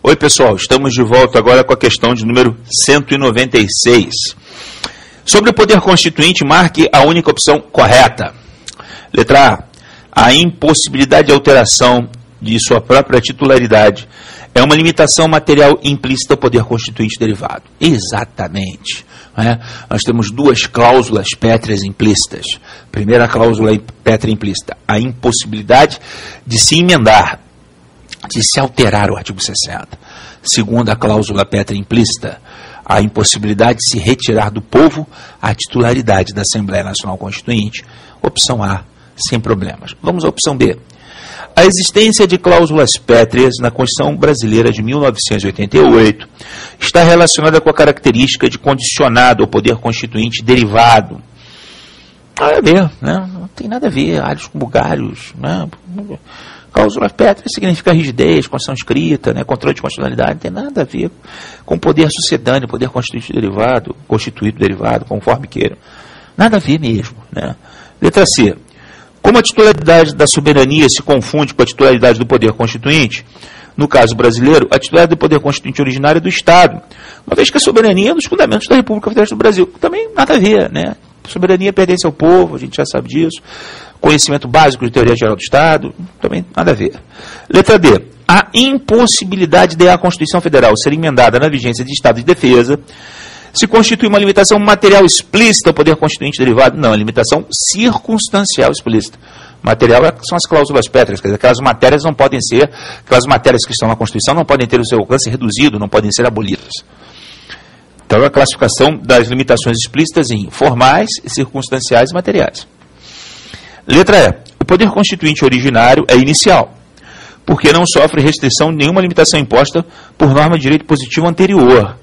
Oi, pessoal, estamos de volta agora com a questão de número 196. Sobre o poder constituinte, marque a única opção correta. Letra A. A impossibilidade de alteração de sua própria titularidade é uma limitação material implícita ao poder constituinte derivado. Exatamente. Nós temos duas cláusulas pétreas implícitas. Primeira cláusula pétrea implícita, a impossibilidade de se emendar, de se alterar o artigo 60. Segunda cláusula pétrea implícita, a impossibilidade de se retirar do povo a titularidade da Assembleia Nacional Constituinte. Opção A, sem problemas. Vamos à opção B. A existência de cláusulas pétreas na Constituição Brasileira de 1988 está relacionada com a característica de condicionado ao poder constituinte derivado. Nada a ver, né? Não tem nada a ver, alhos com bugalhos, né? Cláusula pétrea significa rigidez, Constituição escrita, né? Controle de constitucionalidade, não tem nada a ver com poder sucedâneo, poder constituído derivado, conforme queiram. Nada a ver mesmo, né? Letra C. Como a titularidade da soberania se confunde com a titularidade do poder constituinte, no caso brasileiro, a titularidade do poder constituinte originário é do Estado, uma vez que a soberania é um dos fundamentos da República Federal do Brasil. Também nada a ver, né? A soberania pertence ao povo, a gente já sabe disso. Conhecimento básico de teoria geral do Estado, também nada a ver. Letra D. A impossibilidade de a Constituição Federal ser emendada na vigência de estado de defesa se constitui uma limitação material explícita ao poder constituinte derivado? Não, é limitação circunstancial explícita. Material são as cláusulas pétreas, quer dizer, aquelas matérias não podem ser, aquelas matérias que estão na Constituição não podem ter o seu alcance reduzido, não podem ser abolidas. Então, a classificação das limitações explícitas em formais, circunstanciais e materiais. Letra E. O poder constituinte originário é inicial, porque não sofre restrição nenhuma limitação imposta por norma de direito positivo anterior.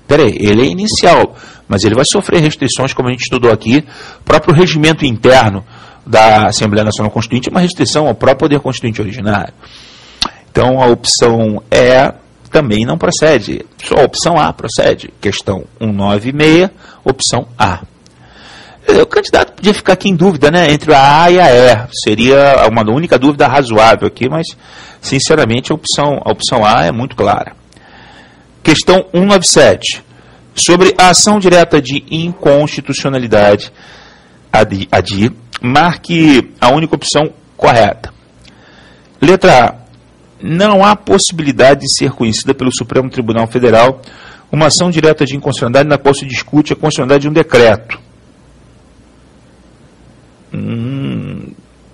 Peraí, ele é inicial, mas ele vai sofrer restrições, como a gente estudou aqui, o próprio regimento interno da Assembleia Nacional Constituinte é uma restrição ao próprio poder constituinte originário. Então, a opção E também não procede, só a opção A procede. Questão 196, opção A. O candidato podia ficar aqui em dúvida, né, entre a A e a E. Seria uma única dúvida razoável aqui, mas, sinceramente, a opção A é muito clara. Questão 197. Sobre a ação direta de inconstitucionalidade, ADI, marque a única opção correta. Letra A. Não há possibilidade de ser conhecida pelo Supremo Tribunal Federal uma ação direta de inconstitucionalidade na qual se discute a constitucionalidade de um decreto.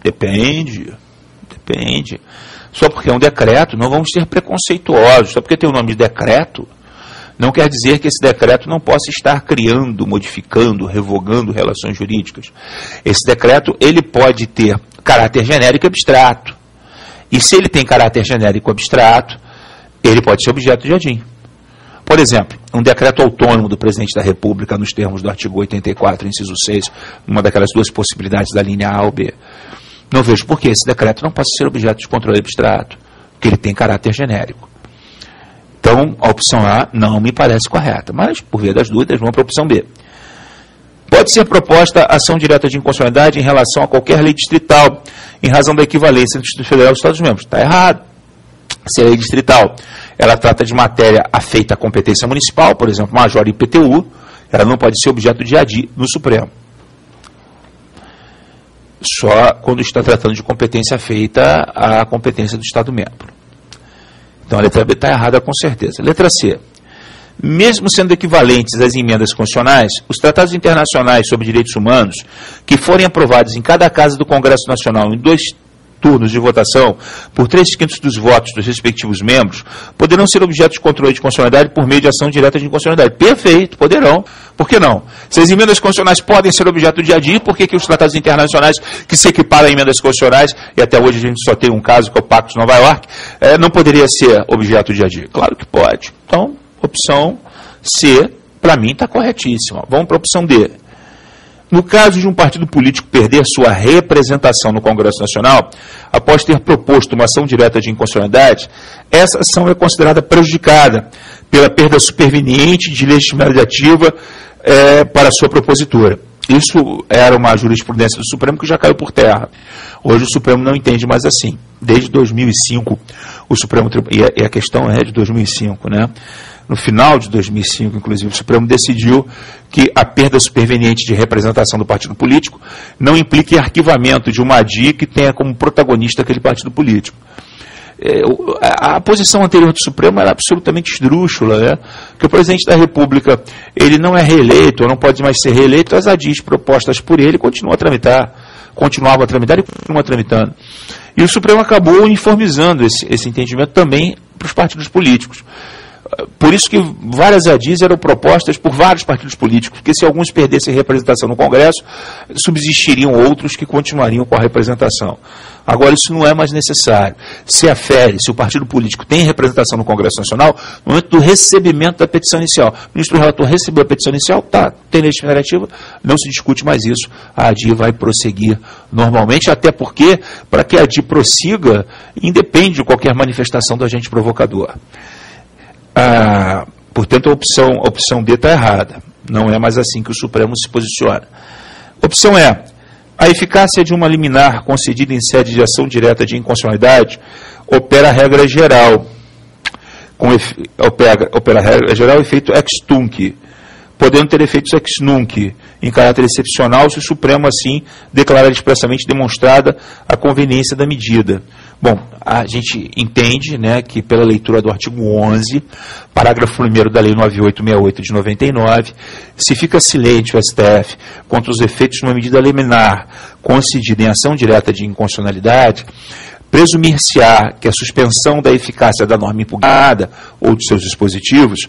Depende. Só porque é um decreto, não vamos ser preconceituosos. Só porque tem o nome de decreto, não quer dizer que esse decreto não possa estar criando, modificando, revogando relações jurídicas. Esse decreto, ele pode ter caráter genérico e abstrato. E se ele tem caráter genérico e abstrato, ele pode ser objeto de ADI. Por exemplo, um decreto autônomo do presidente da República, nos termos do artigo 84, inciso 6, uma daquelas duas possibilidades da linha A ou B. Não vejo por que esse decreto não possa ser objeto de controle abstrato, porque ele tem caráter genérico. Então, a opção A não me parece correta, mas, por via das dúvidas, vamos para a opção B. Pode ser proposta ação direta de inconstitucionalidade em relação a qualquer lei distrital, em razão da equivalência do Distrito Federal dos Estados-membros. Está errado. Se a lei distrital ela trata de matéria afeita à competência municipal, por exemplo, major IPTU, ela não pode ser objeto de ADI no Supremo. Só quando está tratando de competência afeita à competência do Estado-membro. Então a letra B está errada com certeza. Letra C. Mesmo sendo equivalentes às emendas constitucionais, os tratados internacionais sobre direitos humanos, que forem aprovados em cada casa do Congresso Nacional em 2 turnos de votação, por 3/5 dos votos dos respectivos membros, poderão ser objeto de controle de constitucionalidade por meio de ação direta de inconstitucionalidade. Perfeito, poderão. Por que não? Se as emendas constitucionais podem ser objeto de ADI, por que os tratados internacionais que se equiparam a emendas constitucionais, e até hoje a gente só tem um caso, que é o Pacto de Nova York, não poderia ser objeto de ADI? Claro que pode. Então, opção C, para mim, está corretíssima. Vamos para a opção D. No caso de um partido político perder sua representação no Congresso Nacional, após ter proposto uma ação direta de inconstitucionalidade, essa ação é considerada prejudicada pela perda superveniente de legitimidade ativa para sua propositura. Isso era uma jurisprudência do Supremo que já caiu por terra. Hoje o Supremo não entende mais assim. Desde 2005, o Supremo, e a questão é de 2005, né? No final de 2005, inclusive, o Supremo decidiu que a perda superveniente de representação do partido político não implique arquivamento de uma ADI que tenha como protagonista aquele partido político. A posição anterior do Supremo era absolutamente esdrúxula, né? Que o presidente da República, ele não é reeleito, ou não pode mais ser reeleito, as ADIs propostas por ele continuavam a tramitar e continuam tramitando. E o Supremo acabou uniformizando esse entendimento também para os partidos políticos. Por isso que várias ADIs eram propostas por vários partidos políticos, porque se alguns perdessem representação no Congresso, subsistiriam outros que continuariam com a representação. Agora, isso não é mais necessário. Se o partido político tem representação no Congresso Nacional, no momento do recebimento da petição inicial, o ministro relator recebeu a petição inicial, tem lei federativa, não se discute mais isso, a ADI vai prosseguir normalmente, até porque, para que a ADI prossiga, independe de qualquer manifestação do agente provocador. Portanto, a opção D está errada. Não é mais assim que o Supremo se posiciona. Opção E. A eficácia de uma liminar concedida em sede de ação direta de inconstitucionalidade opera a regra geral. Opera a regra geral efeito ex tunc, podendo ter efeitos ex nunc, em caráter excepcional, se o Supremo, assim, declarar expressamente demonstrada a conveniência da medida. Bom, a gente entende, né, que pela leitura do artigo 11, parágrafo 1º da Lei 9868 de 99, se fica silente o STF contra os efeitos de uma medida liminar concedida em ação direta de inconstitucionalidade, presumir-se-á que a suspensão da eficácia da norma impugnada ou de seus dispositivos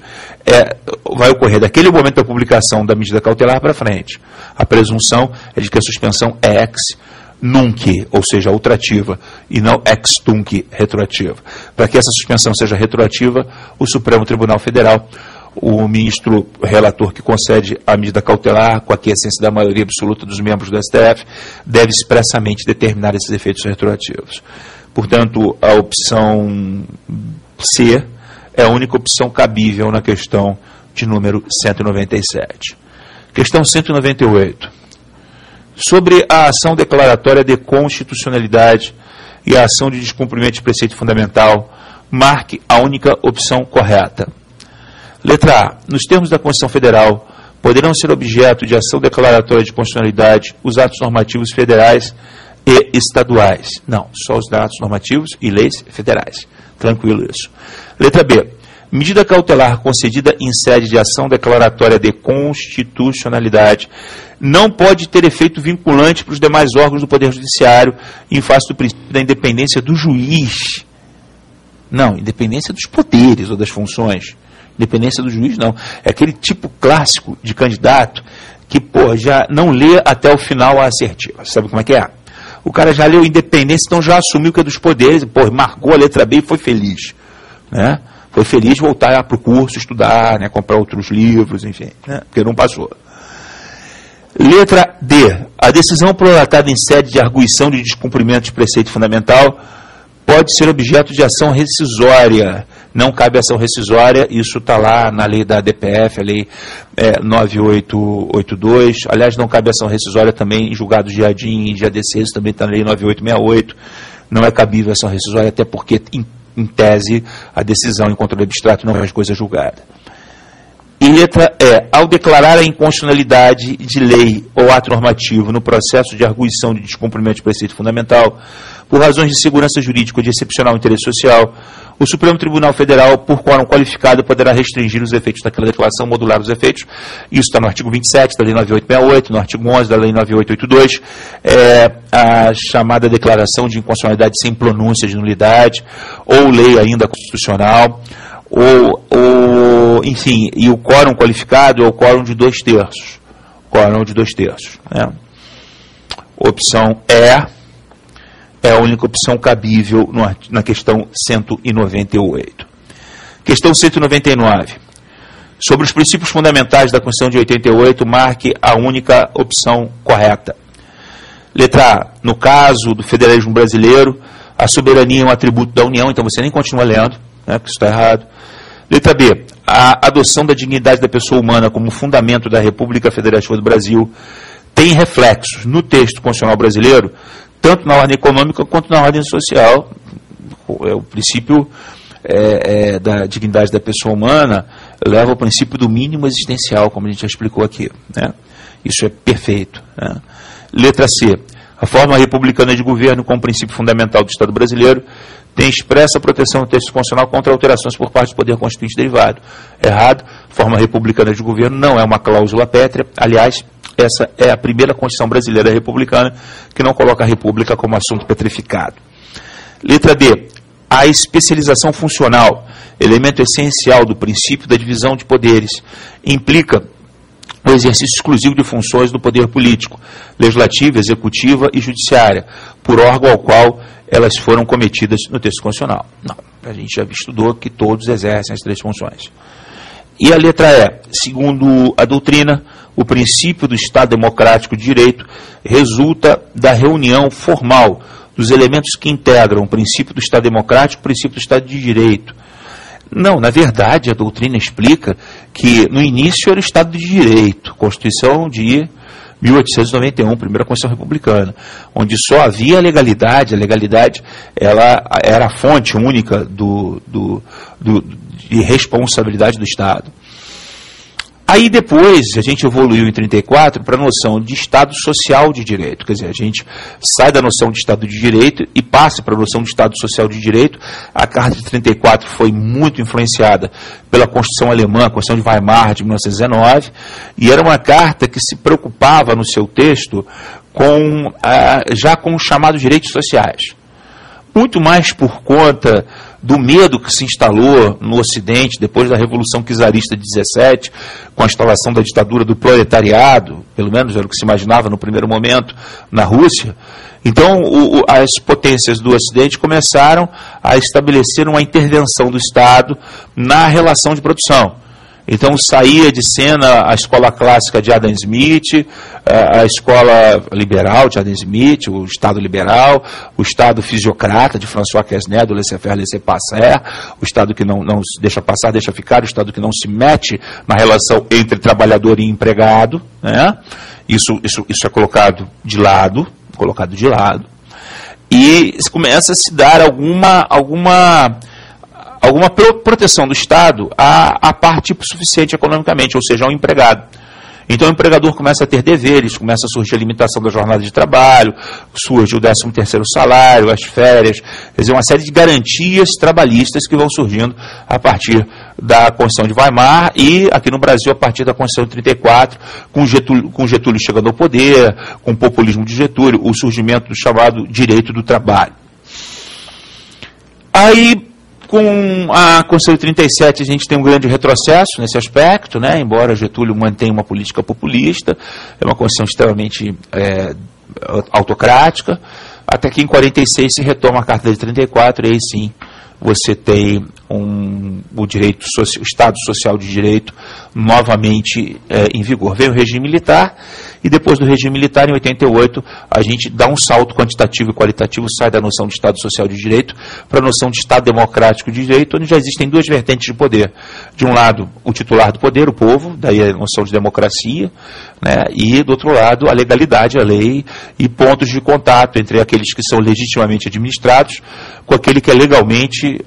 vai ocorrer daquele momento da publicação da medida cautelar para frente. A presunção é de que a suspensão é ex nunc, ou seja, ultrativa, e não ex tunc, retroativa. Para que essa suspensão seja retroativa, o Supremo Tribunal Federal, o ministro relator que concede a medida cautelar, com a aquiescência da maioria absoluta dos membros do STF, deve expressamente determinar esses efeitos retroativos. Portanto, a opção C é a única opção cabível na questão de número 197. Questão 198. Sobre a ação declaratória de constitucionalidade e a ação de descumprimento de preceito fundamental, marque a única opção correta. Letra A. Nos termos da Constituição Federal, poderão ser objeto de ação declaratória de constitucionalidade os atos normativos federais e estaduais. Não, só os atos normativos e leis federais. Tranquilo isso. Letra B. Medida cautelar concedida em sede de ação declaratória de constitucionalidade não pode ter efeito vinculante para os demais órgãos do Poder Judiciário em face do princípio da independência do juiz. Não, independência dos poderes ou das funções. Independência do juiz, não. É aquele tipo clássico de candidato que, já não lê até o final a assertiva. Sabe como é que é? O cara já leu independência, então já assumiu que é dos poderes, marcou a letra B e foi feliz. Né? Foi feliz voltar para o curso, estudar, né, comprar outros livros, enfim, né, porque não passou. Letra D. A decisão prolatada em sede de arguição de descumprimento de preceito fundamental pode ser objeto de ação rescisória. Não cabe ação rescisória, isso está lá na lei da DPF, a lei 9882. Aliás, não cabe ação rescisória também em julgados de ADIM e de ADC, isso também está na lei 9868. Não é cabível ação rescisória, até porque, em tese, a decisão em controle abstrato não é mais coisa julgada. E letra E. Ao declarar a inconstitucionalidade de lei ou ato normativo no processo de arguição de descumprimento de preceito fundamental, por razões de segurança jurídica ou de excepcional interesse social, o Supremo Tribunal Federal, por quórum qualificado, poderá restringir os efeitos daquela declaração, modular os efeitos. Isso está no artigo 27 da Lei 9868, no artigo 11 da Lei 9882, a chamada declaração de inconstitucionalidade sem pronúncia de nulidade, ou lei ainda constitucional, enfim, e o quórum qualificado é o quórum de 2/3. Quórum de 2/3. Né? Opção E é a única opção cabível na questão 198. Questão 199. Sobre os princípios fundamentais da Constituição de 88, marque a única opção correta. Letra A. No caso do federalismo brasileiro, a soberania é um atributo da União, então você nem continua lendo, né, porque isso está errado. Letra B. A adoção da dignidade da pessoa humana como fundamento da República Federativa do Brasil tem reflexos no texto constitucional brasileiro, tanto na ordem econômica quanto na ordem social. O princípio da dignidade da pessoa humana leva ao princípio do mínimo existencial, como a gente já explicou aqui, né? Isso é perfeito, né? Letra C. A forma republicana de governo, como princípio fundamental do Estado brasileiro, tem expressa proteção no texto constitucional contra alterações por parte do poder constituinte derivado. Errado. Forma republicana de governo não é uma cláusula pétrea. Aliás, essa é a primeira Constituição brasileira republicana que não coloca a república como assunto petrificado. Letra D. A especialização funcional, elemento essencial do princípio da divisão de poderes, implica o exercício exclusivo de funções do poder político, legislativa, executiva e judiciária, por órgão ao qual elas foram cometidas no texto constitucional. Não, a gente já estudou que todos exercem as três funções. E a letra E, segundo a doutrina, o princípio do Estado democrático de direito resulta da reunião formal dos elementos que integram o princípio do Estado democrático e o princípio do Estado de direito. Não, na verdade, a doutrina explica que no início era o Estado de Direito, Constituição de 1891, primeira Constituição Republicana, onde só havia legalidade. A legalidade ela era a fonte única de responsabilidade do Estado. Aí depois a gente evoluiu em 34 para a noção de Estado social de direito, quer dizer, a gente sai da noção de Estado de direito e passa para a noção de Estado social de direito. A Carta de 34 foi muito influenciada pela Constituição Alemã, a Constituição de Weimar de 1919, e era uma carta que se preocupava no seu texto já com os chamados direitos sociais. Muito mais por conta do medo que se instalou no Ocidente, depois da Revolução Czarista de 17, com a instalação da ditadura do proletariado, pelo menos era o que se imaginava no primeiro momento, na Rússia. Então, as potências do Ocidente começaram a estabelecer uma intervenção do Estado na relação de produção. Então saía de cena a escola clássica de Adam Smith, a escola liberal de Adam Smith, o Estado liberal, o Estado fisiocrata de François Quesnel, do laissez-faire, laissez-passer, o Estado que não deixa passar, deixa ficar, o Estado que não se mete na relação entre trabalhador e empregado, né? Isso é colocado de lado, e começa a se dar alguma proteção do Estado à parte suficiente economicamente, ou seja, ao empregado. Então o empregador começa a ter deveres, começa a surgir a limitação da jornada de trabalho, surge o 13º salário, as férias, quer dizer, uma série de garantias trabalhistas que vão surgindo a partir da Constituição de Weimar e, aqui no Brasil, a partir da Constituição de 34, com Getúlio chegando ao poder, com o populismo de Getúlio, o surgimento do chamado direito do trabalho. Aí, com a Constituição de 37, a gente tem um grande retrocesso nesse aspecto, né? Embora Getúlio mantenha uma política populista, é uma Constituição extremamente autocrática, até que em 46 se retoma a Carta de 34, e aí sim você tem o Estado Social de Direito novamente em vigor. Vem o regime militar, e depois do regime militar, em 88, a gente dá um salto quantitativo e qualitativo, sai da noção de Estado Social de Direito para a noção de Estado Democrático de Direito, onde já existem duas vertentes de poder. De um lado, o titular do poder, o povo, daí a noção de democracia, né? E do outro lado, a legalidade, a lei, e pontos de contato entre aqueles que são legitimamente administrados com aquele que é legalmente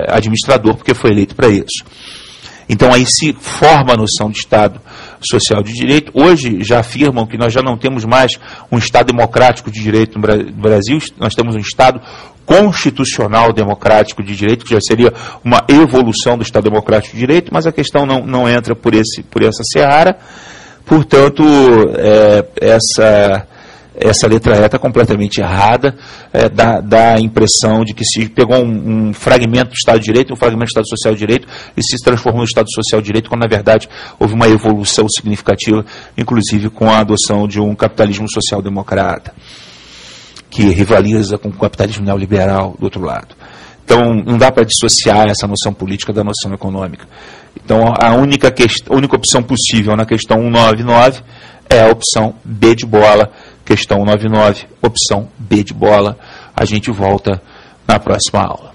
administrador, porque foi eleito para isso. Então aí se forma a noção de Estado Social de Direito. Hoje já afirmam que nós já não temos mais um Estado democrático de direito no Brasil, nós temos um Estado constitucional democrático de direito, que já seria uma evolução do Estado democrático de direito, mas a questão não entra por essa seara. Portanto, essa letra E está completamente errada, dá a impressão de que se pegou um fragmento do Estado de Direito, um fragmento do Estado Social de Direito, e se transformou no Estado Social de Direito, quando na verdade houve uma evolução significativa, inclusive com a adoção de um capitalismo social-democrata, que rivaliza com o capitalismo neoliberal do outro lado. Então, não dá para dissociar essa noção política da noção econômica. Então, a única opção possível na questão 199 é a opção B de bola. Questão 199, opção B de bola. A gente volta na próxima aula.